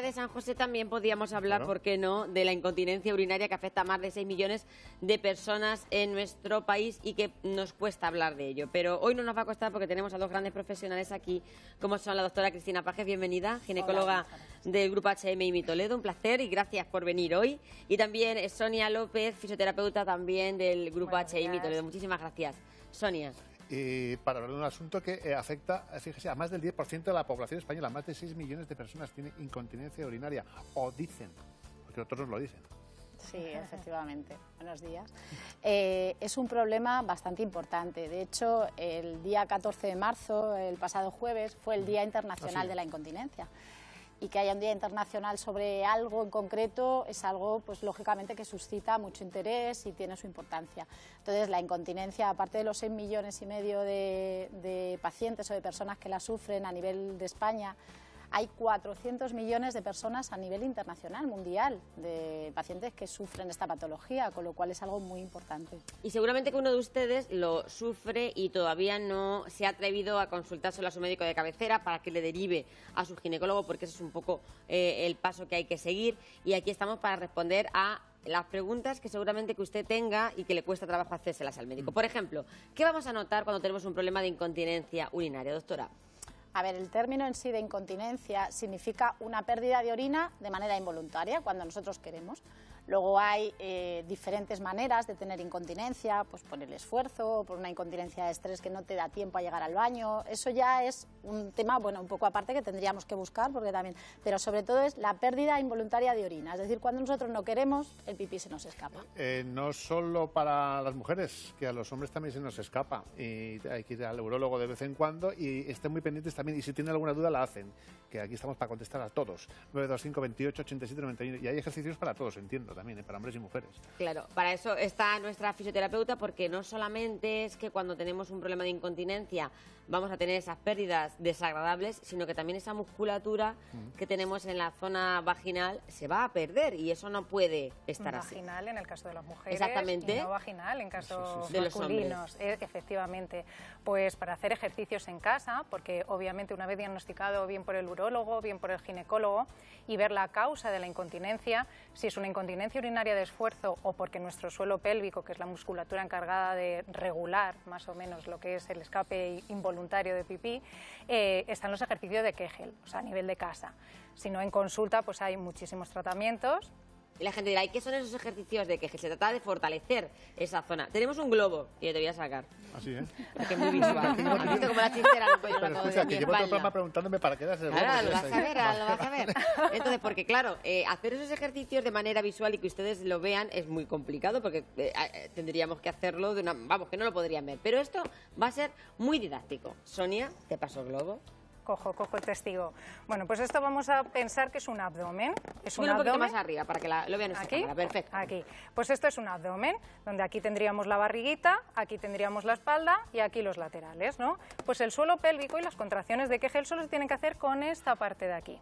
de San José también podíamos hablar, Claro. ¿por qué no?, de la incontinencia urinaria que afecta a más de 6 millones de personas en nuestro país y que nos cuesta hablar de ello. Pero hoy no nos va a costar porque tenemos a dos grandes profesionales aquí, como son la doctora Cristina Pajes, bienvenida, ginecóloga del Grupo HMI Toledo, un placer y gracias por venir hoy. Y también Sonia López, fisioterapeuta también del Grupo HMI Toledo. Muchísimas gracias. Sonia. Para hablar de un asunto que afecta, fíjese, a más del 10% de la población española. Más de 6 millones de personas tienen incontinencia urinaria, o dicen, porque otros nos lo dicen. Sí, efectivamente. Buenos días. Es un problema bastante importante. De hecho, el día 14 de marzo, el pasado jueves, fue el Día Internacional de la Incontinencia. Y que haya un día internacional sobre algo en concreto es algo, pues lógicamente, que suscita mucho interés y tiene su importancia. Entonces, la incontinencia, aparte de los 6,5 millones de pacientes o de personas que la sufren a nivel de España, hay 400 millones de personas a nivel internacional, mundial, de pacientes que sufren esta patología, con lo cual es algo muy importante. Y seguramente que uno de ustedes lo sufre y todavía no se ha atrevido a consultárselo a su médico de cabecera para que le derive a su ginecólogo, porque ese es un poco el paso que hay que seguir. Y aquí estamos para responder a las preguntas que seguramente que usted tenga y que le cuesta trabajo hacérselas al médico. Por ejemplo, ¿qué vamos a notar cuando tenemos un problema de incontinencia urinaria, doctora? A ver, el término en sí de incontinencia significa una pérdida de orina de manera involuntaria, cuando nosotros queremos. Luego hay diferentes maneras de tener incontinencia, pues por el esfuerzo, por una incontinencia de estrés que no te da tiempo a llegar al baño. Eso ya es un tema, bueno, un poco aparte que tendríamos que buscar, porque también, pero sobre todo es la pérdida involuntaria de orina. Es decir, cuando nosotros no queremos, el pipí se nos escapa. No solo para las mujeres, que a los hombres también se nos escapa. Y hay que ir al urólogo de vez en cuando y estén muy pendientes también. Y si tienen alguna duda, la hacen. Que aquí estamos para contestar a todos. 925 28 87 91. Y hay ejercicios para todos, entiendo también, para hombres y mujeres. Claro, para eso está nuestra fisioterapeuta, porque no solamente es que cuando tenemos un problema de incontinencia vamos a tener esas pérdidas desagradables, sino que también esa musculatura que tenemos en la zona vaginal se va a perder y eso no puede estar así. Vaginal en el caso de las mujeres. Exactamente. Y no vaginal en casos de los masculinos. Efectivamente. Pues para hacer ejercicios en casa, porque obviamente una vez diagnosticado bien por el urólogo, bien por el ginecólogo, y ver la causa de la incontinencia, si es una incontinencia urinaria de esfuerzo o porque nuestro suelo pélvico, que es la musculatura encargada de regular más o menos lo que es el escape involuntario de pipí, están los ejercicios de Kegel, o sea, a nivel de casa. Si no, en consulta pues hay muchísimos tratamientos. Y la gente dirá, ¿y qué son esos ejercicios de que se trata de fortalecer esa zona? Tenemos un globo que te voy a sacar. Así, ¿eh? Porque es muy visual. ¿Has visto como la chistera no puede Pero escucha, que llevo todo el programa preguntándome para qué das el globo. Claro, lo vas a ver, lo vas a ver. Entonces, porque claro, hacer esos ejercicios de manera visual y que ustedes lo vean es muy complicado porque tendríamos que hacerlo de una... Vamos, que no lo podrían ver. Pero esto va a ser muy didáctico. Sonia, te paso el globo. Cojo el testigo. Bueno, pues esto vamos a pensar que es un abdomen. Es un poquito abdomen más arriba para que lo vean en esta cámara. Perfecto. Aquí. Pues esto es un abdomen, donde aquí tendríamos la barriguita, aquí tendríamos la espalda y aquí los laterales, ¿no? Pues el suelo pélvico y las contracciones de Kegel solo se tienen que hacer con esta parte de aquí.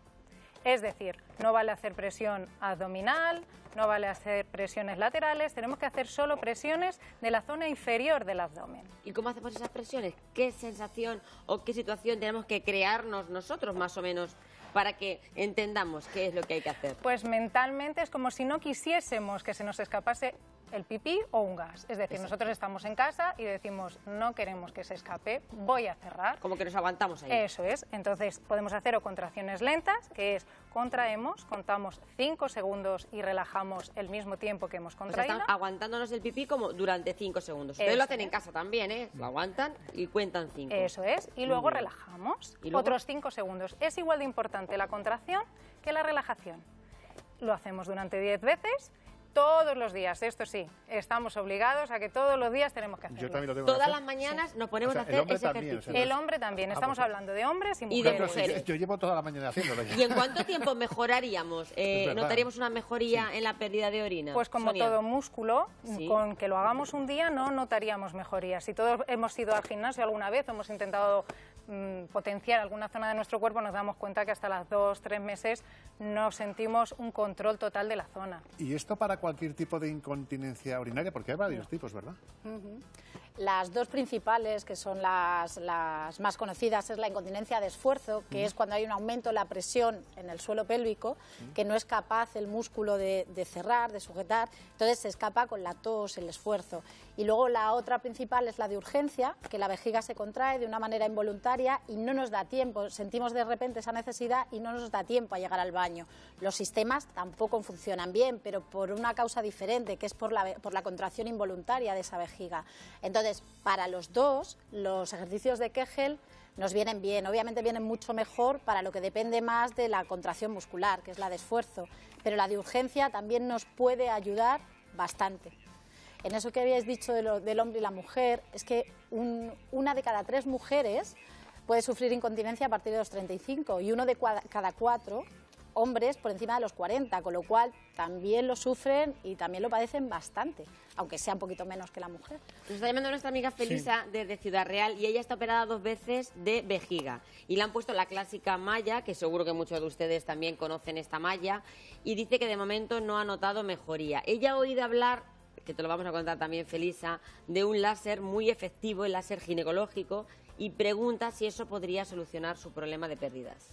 Es decir, no vale hacer presión abdominal, no vale hacer presiones laterales, tenemos que hacer solo presiones de la zona inferior del abdomen. ¿Y cómo hacemos esas presiones? ¿Qué sensación o qué situación tenemos que crearnos nosotros más o menos para que entendamos qué es lo que hay que hacer? Pues mentalmente es como si no quisiésemos que se nos escapase el pipí o un gas. Es decir, nosotros estamos en casa y decimos, no queremos que se escape, voy a cerrar. Como que nos aguantamos ahí. Eso es. Entonces podemos hacer o contracciones lentas, que es contraemos, contamos 5 segundos y relajamos el mismo tiempo que hemos contraído. Están aguantándonos el pipí como durante 5 segundos. Ustedes lo hacen en casa también, ¿eh? Lo aguantan y cuentan 5. Eso es. Y luego relajamos. ¿Y luego? Otros 5 segundos. Es igual de importante la contracción que la relajación. Lo hacemos durante 10 veces. Todos los días, esto sí, estamos obligados a que todos los días tenemos que hacerlo. Yo también lo tengo que Todas hacer. las mañanas nos ponemos a hacer ese ejercicio. El hombre también, estamos hablando de hombres y mujeres. Y de mujeres. Yo llevo toda la mañana haciéndolo. ¿Y en cuánto tiempo mejoraríamos? ¿Notaríamos una mejoría en la pérdida de orina? Pues como Sonia. todo músculo, con que lo hagamos un día no notaríamos mejoría. Si todos hemos ido al gimnasio alguna vez, hemos intentado potenciar alguna zona de nuestro cuerpo, nos damos cuenta que hasta las 2-3 meses no sentimos un control total de la zona. ¿Y esto para cualquier tipo de incontinencia urinaria? Porque hay varios tipos, ¿verdad? Las dos principales, que son las más conocidas, es la incontinencia de esfuerzo, que es cuando hay un aumento de la presión en el suelo pélvico, que no es capaz el músculo de cerrar, de sujetar, entonces se escapa con la tos, el esfuerzo. Y luego la otra principal es la de urgencia, que la vejiga se contrae de una manera involuntaria y no nos da tiempo, sentimos de repente esa necesidad y no nos da tiempo a llegar al baño. Los sistemas tampoco funcionan bien, pero por una causa diferente, que es por la contracción involuntaria de esa vejiga. Entonces, para los dos, los ejercicios de Kegel nos vienen bien. Obviamente vienen mucho mejor para lo que depende más de la contracción muscular, que es la de esfuerzo, pero la de urgencia también nos puede ayudar bastante. En eso que habíais dicho del hombre y la mujer, es que una de cada 3 mujeres puede sufrir incontinencia a partir de los 35 y uno de cada 4 hombres por encima de los 40, con lo cual también lo sufren y también lo padecen bastante, aunque sea un poquito menos que la mujer. Nos está llamando nuestra amiga Felisa desde Ciudad Real y ella está operada 2 veces de vejiga y le han puesto la clásica malla, que seguro que muchos de ustedes también conocen esta malla, y dice que de momento no ha notado mejoría. Ella ha oído hablar, que te lo vamos a contar también, Felisa, de un láser muy efectivo, el láser ginecológico, y pregunta si eso podría solucionar su problema de pérdidas.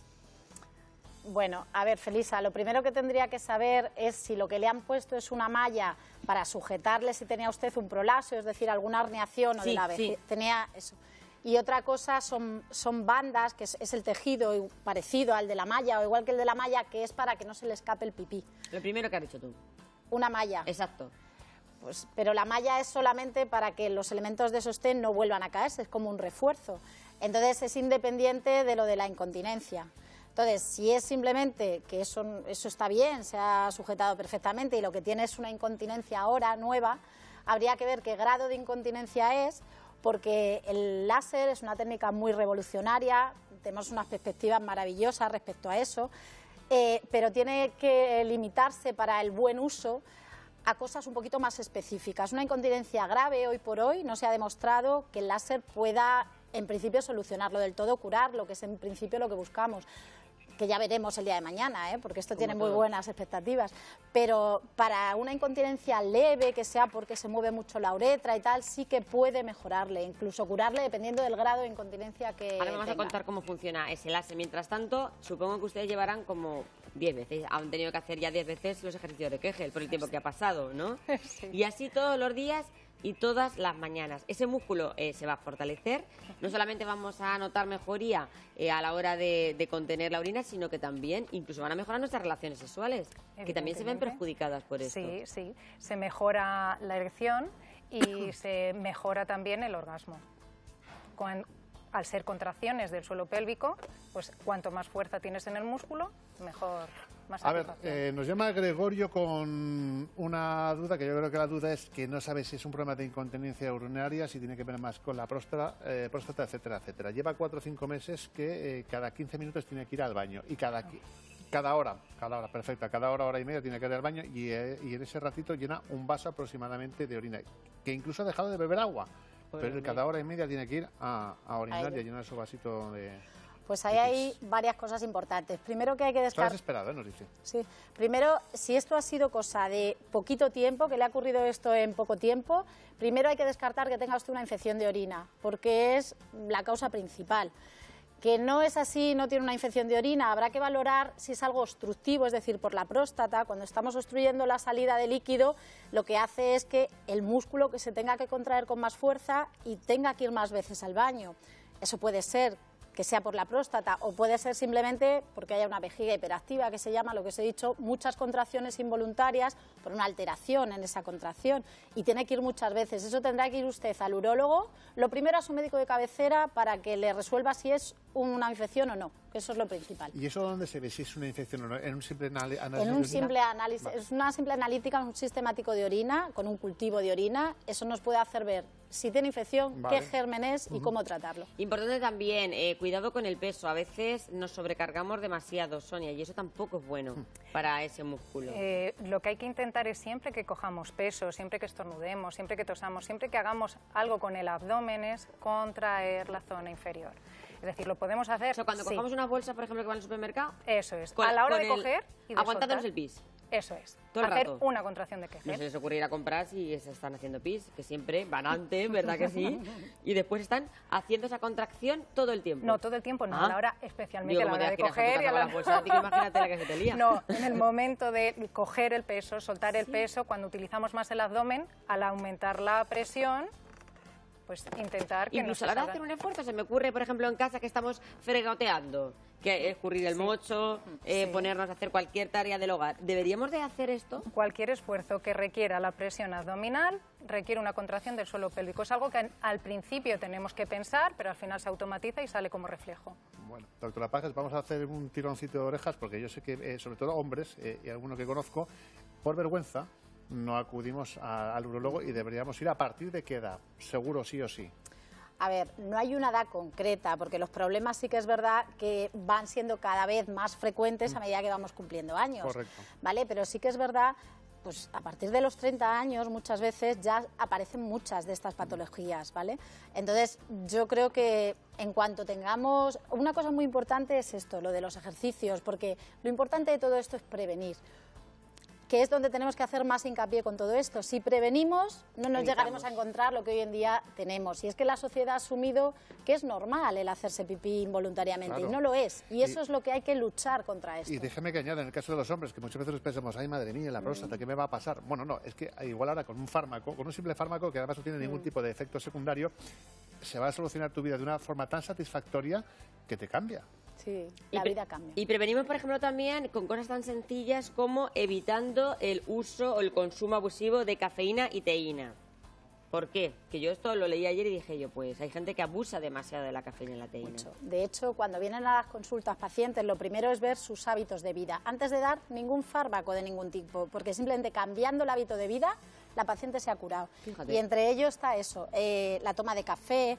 Bueno, a ver, Felisa, lo primero que tendría que saber es si lo que le han puesto es una malla para sujetarle si tenía usted un prolapso, es decir, alguna herniación o de la vejiga. Sí. Tenía eso. Y otra cosa son bandas, que es el tejido parecido al de la malla, o igual que el de la malla, que es para que no se le escape el pipí. Lo primero que has dicho tú. Una malla. Exacto. Pues, pero la malla es solamente para que los elementos de sostén no vuelvan a caerse, es como un refuerzo. Entonces es independiente de lo de la incontinencia. Entonces, si es simplemente que eso está bien, se ha sujetado perfectamente y lo que tiene es una incontinencia ahora nueva, habría que ver qué grado de incontinencia es, porque el láser es una técnica muy revolucionaria, tenemos unas perspectivas maravillosas respecto a eso, pero tiene que limitarse para el buen uso a cosas un poquito más específicas. Una incontinencia grave hoy por hoy no se ha demostrado que el láser pueda en principio solucionarlo del todo, curar, lo que es en principio lo que buscamos, que ya veremos el día de mañana, porque esto tiene muy buenas expectativas, pero para una incontinencia leve, que sea porque se mueve mucho la uretra y tal, sí que puede mejorarle, incluso curarle dependiendo del grado de incontinencia que Ahora vamos a contar cómo funciona ese láser. Mientras tanto, supongo que ustedes llevarán como 10 veces, han tenido que hacer ya 10 veces los ejercicios de Kegel por el tiempo que ha pasado, ¿no? Sí. Y así todos los días y todas las mañanas. Ese músculo se va a fortalecer, no solamente vamos a notar mejoría a la hora de contener la orina, sino que también incluso van a mejorar nuestras relaciones sexuales, que también se ven perjudicadas por esto. Sí, sí, se mejora la erección y se mejora también el orgasmo. Al ser contracciones del suelo pélvico, pues cuanto más fuerza tienes en el músculo, mejor. A ver, nos llama Gregorio con una duda, que yo creo que la duda es que no sabe si es un problema de incontinencia urinaria, si tiene que ver más con la próstata, etcétera, etcétera. Lleva 4 o 5 meses que cada 15 minutos tiene que ir al baño y cada hora, perfecto, cada hora y media tiene que ir al baño y en ese ratito llena un vaso aproximadamente de orina, que incluso ha dejado de beber agua, pero cada hora y media tiene que ir a orinar y a llenar su vasito de... Pues ahí hay varias cosas importantes. Primero que hay que descartar... Estás desesperado, nos dice. Sí. Primero, si esto ha sido cosa de poquito tiempo, que le ha ocurrido esto en poco tiempo, primero hay que descartar que tenga usted una infección de orina, porque es la causa principal. Que no es así, no tiene una infección de orina, habrá que valorar si es algo obstructivo, es decir, por la próstata. Cuando estamos obstruyendo la salida de líquido, lo que hace es que el músculo que se tenga que contraer con más fuerza y tenga que ir más veces al baño. Eso puede ser que sea por la próstata o puede ser simplemente porque haya una vejiga hiperactiva, que se llama, lo que os he dicho, muchas contracciones involuntarias por una alteración en esa contracción y tiene que ir muchas veces. Eso tendrá que ir usted al urólogo, lo primero a su médico de cabecera para que le resuelva si es una infección o no, que eso es lo principal. ¿Y eso dónde se ve si es una infección o no? ¿En un simple análisis? En un simple análisis, es una simple analítica, un sistemático de orina, con un cultivo de orina, eso nos puede hacer ver si tiene infección, qué germen es y cómo tratarlo. Importante también, cuidado con el peso. A veces nos sobrecargamos demasiado, Sonia, y eso tampoco es bueno para ese músculo. Lo que hay que intentar es siempre que cojamos peso, siempre que estornudemos, siempre que tosamos, siempre que hagamos algo con el abdomen es contraer la zona inferior. Es decir, lo podemos hacer... O sea, cuando cojamos una bolsa, por ejemplo, que va al supermercado... Eso es, a la hora de coger y de aguantándonos el pis. Eso es, Todo el hacer rato. una contracción de No se Kegel. les ocurre ir a comprar si se están haciendo pis, que siempre van antes, ¿verdad que sí? Y después están haciendo esa contracción todo el tiempo. No, todo el tiempo no, Ah. a la hora, especialmente Digo, a la como hora de te das que coger y a la... la bolsa, tío, imagínate la que se te lía. No, en el momento de coger el peso, soltar el peso, cuando utilizamos más el abdomen, al aumentar la presión, pues intentar que Incluso a no la se hora de salga. hacer un esfuerzo, se me ocurre, por ejemplo, en casa que estamos fregoteando, que escurrir el mocho, ponernos a hacer cualquier tarea del hogar. ¿Deberíamos de hacer esto? Cualquier esfuerzo que requiera la presión abdominal requiere una contracción del suelo pélvico. Es algo que al principio tenemos que pensar, pero al final se automatiza y sale como reflejo. Bueno, doctora Pajes, vamos a hacer un tironcito de orejas porque yo sé que, sobre todo hombres, y algunos que conozco, por vergüenza, no acudimos al urólogo y deberíamos ir a partir de qué edad, seguro sí o sí. A ver, no hay una edad concreta, porque los problemas sí que es verdad que van siendo cada vez más frecuentes a medida que vamos cumpliendo años. Correcto. ¿Vale? Pero sí que es verdad, pues a partir de los 30 años muchas veces ya aparecen muchas de estas patologías, ¿vale? Entonces, yo creo que en cuanto tengamos... Una cosa muy importante es esto, lo de los ejercicios, porque lo importante de todo esto es prevenir, que es donde tenemos que hacer más hincapié con todo esto. Si prevenimos, no nos llegaremos a encontrar lo que hoy en día tenemos. Y es que la sociedad ha asumido que es normal el hacerse pipí involuntariamente, Claro. y no lo es. Y eso es lo que hay que luchar contra esto. Y déjeme que añada, en el caso de los hombres, que muchas veces pensamos, ay, madre mía, la próstata, ¿qué me va a pasar? Bueno, no, es que igual ahora con un fármaco, con un simple fármaco que además no tiene ningún tipo de efecto secundario, se va a solucionar tu vida de una forma tan satisfactoria que te cambia. Sí, la vida cambia. Y prevenimos, por ejemplo, también con cosas tan sencillas como evitando el uso o el consumo abusivo de cafeína y teína. ¿Por qué? Que yo esto lo leí ayer y dije yo, pues hay gente que abusa demasiado de la cafeína y la teína. Mucho. De hecho, cuando vienen a las consultas pacientes, lo primero es ver sus hábitos de vida, antes de dar ningún fármaco de ningún tipo, porque simplemente cambiando el hábito de vida, la paciente se ha curado. Fíjate. Y entre ellos está eso, la toma de café,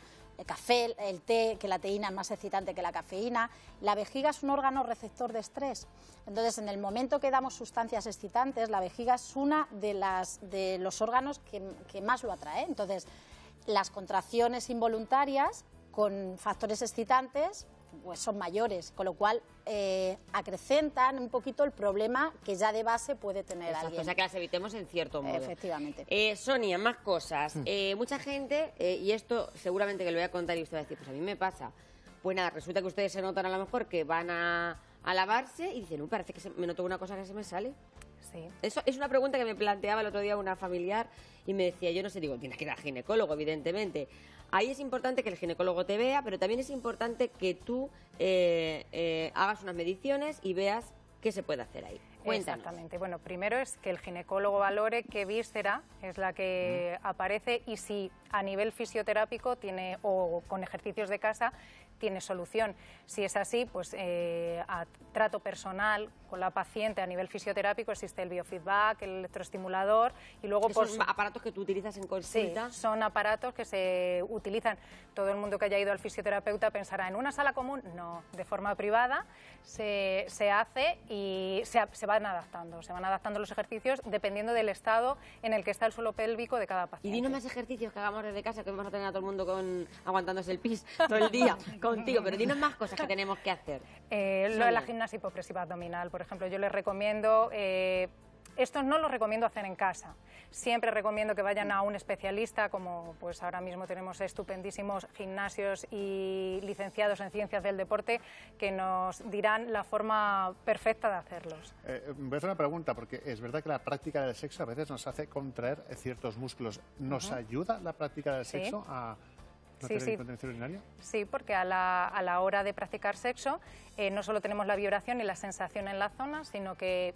el té, que la teína es más excitante que la cafeína. La vejiga es un órgano receptor de estrés. Entonces, en el momento que damos sustancias excitantes, la vejiga es una de los órganos que más lo atrae. Entonces, las contracciones involuntarias con factores excitantes pues son mayores, con lo cual acrecentan un poquito el problema que ya de base puede tener Exacto, alguien. o sea que las evitemos en cierto modo. Efectivamente. Sonia, más cosas. Mucha gente, y esto seguramente que lo voy a contar y usted va a decir, pues a mí me pasa. Pues nada, resulta que ustedes se notan a lo mejor que van a lavarse y dicen, parece que me noto una cosa que se me sale. Sí. Eso es una pregunta que me planteaba el otro día una familiar y me decía, yo no sé, digo, tienes que ir al ginecólogo, evidentemente. Ahí es importante que el ginecólogo te vea, pero también es importante que tú hagas unas mediciones y veas qué se puede hacer ahí. Cuéntanos. Exactamente. Bueno, primero es que el ginecólogo valore qué víscera es la que aparece y si a nivel fisioterápico tiene o con ejercicios de casa tiene solución. Si es así, pues a trato personal con la paciente a nivel fisioterápico existe el biofeedback, el electroestimulador y luego Esos aparatos que tú utilizas en Sí, consulta. son aparatos que se utilizan. Todo el mundo que haya ido al fisioterapeuta pensará, ¿en una sala común? No, de forma privada se hace y se van adaptando los ejercicios dependiendo del estado en el que está el suelo pélvico de cada Y paciente. dinos más ejercicios que hagamos desde casa, que vamos a tener a todo el mundo aguantándose el pis todo el día contigo, pero dinos más cosas que tenemos que hacer. Lo de la gimnasia hipopresiva abdominal, por ejemplo, yo les recomiendo... Esto no lo recomiendo hacer en casa. Siempre recomiendo que vayan a un especialista, como pues ahora mismo tenemos estupendísimos gimnasios y licenciados en ciencias del deporte que nos dirán la forma perfecta de hacerlos. Voy a hacer una pregunta, porque es verdad que la práctica del sexo a veces nos hace contraer ciertos músculos. ¿Nos ayuda la práctica del sexo a no tener incontinencia urinaria? Sí, porque a la hora de practicar sexo no solo tenemos la vibración y la sensación en la zona, sino que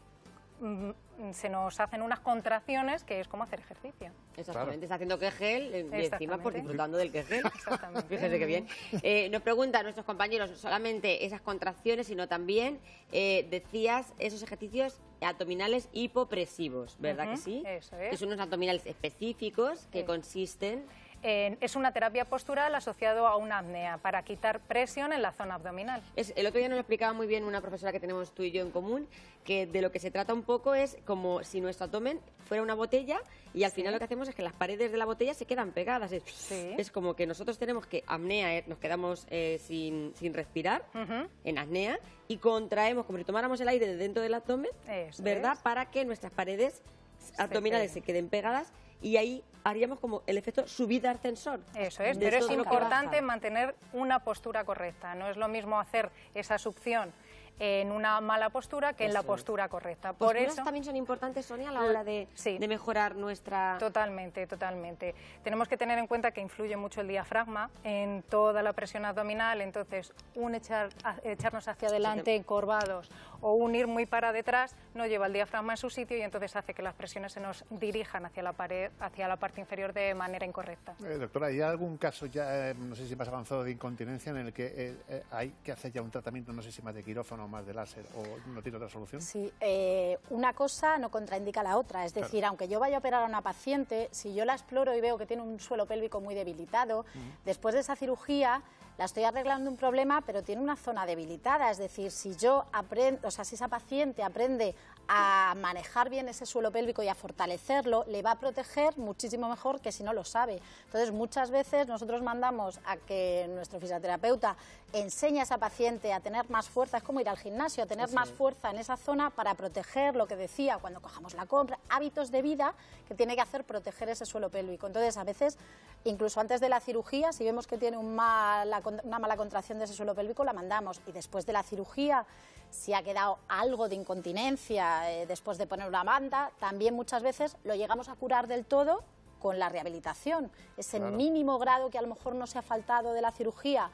se nos hacen unas contracciones que es como hacer ejercicio. Exactamente, Claro. está haciendo quejel y encima por disfrutando del quejel. Exactamente. Fíjese qué bien. Nos preguntan nuestros compañeros, no solamente esas contracciones, sino también, decías, esos ejercicios abdominales hipopresivos, ¿verdad que sí? Eso es. Que son unos abdominales específicos que consisten... Es una terapia postural asociado a una apnea para quitar presión en la zona abdominal. El otro día nos lo explicaba muy bien una profesora que tenemos tú y yo en común, que de lo que se trata un poco es como si nuestro abdomen fuera una botella y al final lo que hacemos es que las paredes de la botella se quedan pegadas. Es como que nosotros tenemos que apnea, nos quedamos sin respirar en apnea y contraemos como si tomáramos el aire de dentro del abdomen, ¿verdad? Para que nuestras paredes abdominales se queden pegadas. Y ahí haríamos como el efecto subida ascensor. Eso es, pero es importante mantener una postura correcta. No es lo mismo hacer esa succión en una mala postura que en la postura correcta. Por eso también son importantes, Sonia, a la hora de mejorar nuestra... Totalmente, totalmente. Tenemos que tener en cuenta que influye mucho el diafragma en toda la presión abdominal, entonces echarnos hacia adelante encorvados o un ir muy para detrás no lleva el diafragma en su sitio y entonces hace que las presiones se nos dirijan hacia la pared, hacia la parte inferior de manera incorrecta. Doctora, ¿hay algún caso ya, no sé si más avanzado, de incontinencia en el que hay que hacer ya un tratamiento, no sé si más de quirófano, más de láser, o no tiene otra solución? Sí, una cosa no contraindica la otra, es decir, aunque yo vaya a operar a una paciente, si yo la exploro y veo que tiene un suelo pélvico muy debilitado, después de esa cirugía la estoy arreglando un problema, pero tiene una zona debilitada, es decir, si yo aprendo, o sea, si esa paciente aprende a manejar bien ese suelo pélvico y a fortalecerlo, le va a proteger muchísimo mejor que si no lo sabe. Entonces, muchas veces nosotros mandamos a que nuestro fisioterapeuta enseñe a esa paciente a tener más fuerza, es como ir al gimnasio, a tener más fuerza en esa zona para proteger lo que decía cuando cojamos la compra, hábitos de vida que tiene que hacer proteger ese suelo pélvico. Entonces, a veces, incluso antes de la cirugía, si vemos que tiene una mala contracción de ese suelo pélvico, la mandamos, y después de la cirugía, si ha quedado algo de incontinencia después de poner una banda, también muchas veces lo llegamos a curar del todo con la rehabilitación. Ese mínimo grado que a lo mejor no se ha faltado de la cirugía,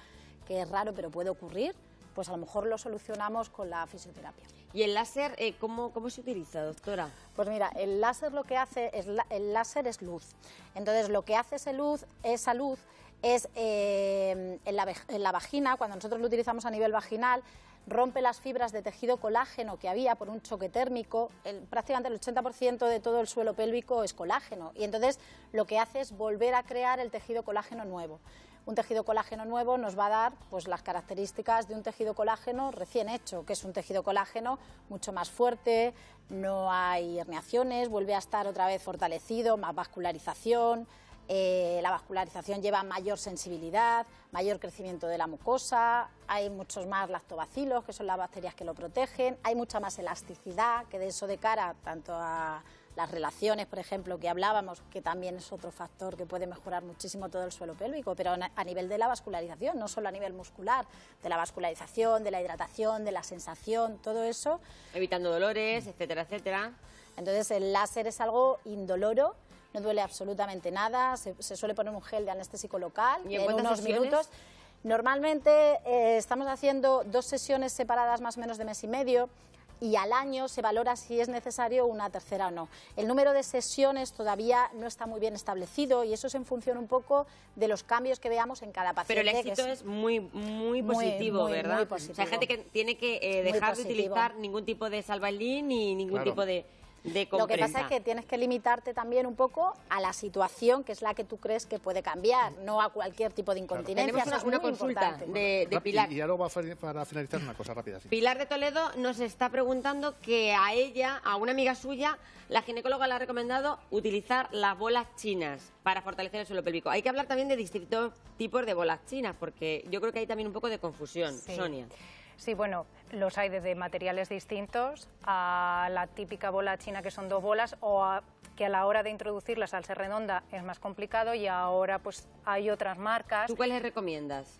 que es raro pero puede ocurrir, pues a lo mejor lo solucionamos con la fisioterapia. ¿Y el láser cómo se utiliza, doctora? Pues mira, el láser lo que hace el láser es luz. Entonces lo que hace esa luz es en la vagina, cuando nosotros lo utilizamos a nivel vaginal, rompe las fibras de tejido colágeno que había por un choque térmico. Prácticamente el 80% de todo el suelo pélvico es colágeno, y entonces lo que hace es volver a crear el tejido colágeno nuevo. Un tejido colágeno nuevo nos va a dar pues las características de un tejido colágeno recién hecho, que es un tejido colágeno mucho más fuerte, no hay herniaciones, vuelve a estar otra vez fortalecido, más vascularización. La vascularización lleva mayor sensibilidad, mayor crecimiento de la mucosa, hay muchos más lactobacilos, que son las bacterias que lo protegen, hay mucha más elasticidad, que de eso de cara tanto a las relaciones, por ejemplo, que hablábamos, que también es otro factor que puede mejorar muchísimo todo el suelo pélvico, pero a nivel de la vascularización, no solo a nivel muscular, de la vascularización, de la hidratación, de la sensación, todo eso. Evitando dolores, etcétera, etcétera. Entonces el láser es algo indoloro, no duele absolutamente nada, se suele poner un gel de anestésico local ¿Y en unos minutos. Normalmente estamos haciendo 2 sesiones separadas más o menos de mes y medio, y al año se valora si es necesario una tercera o no. El número de sesiones todavía no está muy bien establecido y eso es en función un poco de los cambios que veamos en cada paciente. Pero el éxito es muy positivo, ¿verdad? Muy positivo. O sea, hay gente que tiene que dejar de utilizar ningún tipo de salvailín ni ningún tipo de compresa. Lo que pasa es que tienes que limitarte también un poco a la situación que es la que tú crees que puede cambiar, no a cualquier tipo de incontinencia. Tenemos una consulta de Pilar. Y ahora para finalizar una cosa rápida. Sí. Pilar de Toledo nos está preguntando que a ella, a una amiga suya, la ginecóloga le ha recomendado utilizar las bolas chinas para fortalecer el suelo pélvico. Hay que hablar también de distintos tipos de bolas chinas, porque yo creo que hay también un poco de confusión. Sí. Sonia. Sí, bueno, los hay desde materiales distintos a la típica bola china, que son 2 bolas, que a la hora de introducirlas al ser redonda es más complicado, y ahora pues hay otras marcas. ¿Tú cuáles recomiendas?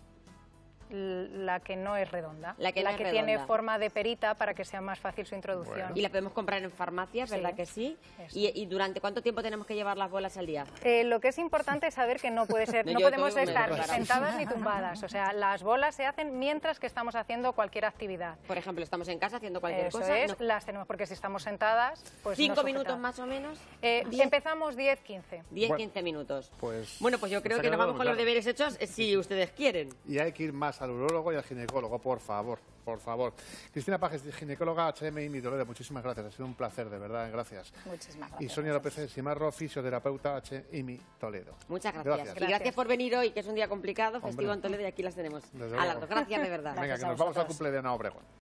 La que no es redonda, la que tiene forma de perita para que sea más fácil su introducción. Bueno. Y la podemos comprar en farmacias, ¿verdad que sí? ¿Y durante cuánto tiempo tenemos que llevar las bolas al día? Lo que es importante es saber que no puede ser, no podemos estar ni sentadas ni tumbadas. O sea, las bolas se hacen mientras que estamos haciendo cualquier actividad. Por ejemplo, estamos en casa haciendo cualquier Eso cosa. Es, las tenemos, porque si estamos sentadas, pues 5 minutos más o menos. Empezamos 10-15. 10-15 minutos. Pues bueno, pues yo creo que nos vamos con los deberes hechos si ustedes quieren. Y hay que ir más al urólogo y al ginecólogo, por favor, por favor. Cristina Pajes, ginecóloga HM Toledo, muchísimas gracias, ha sido un placer, de verdad, gracias. Muchísimas gracias. Y Sonia López Simarro, fisioterapeuta HM Toledo. Muchas gracias. Y gracias por venir hoy, que es un día complicado, festivo en Toledo, y aquí las tenemos a las dos. Gracias, de verdad. Venga, que nos vamos al cumpleaños a Obregón.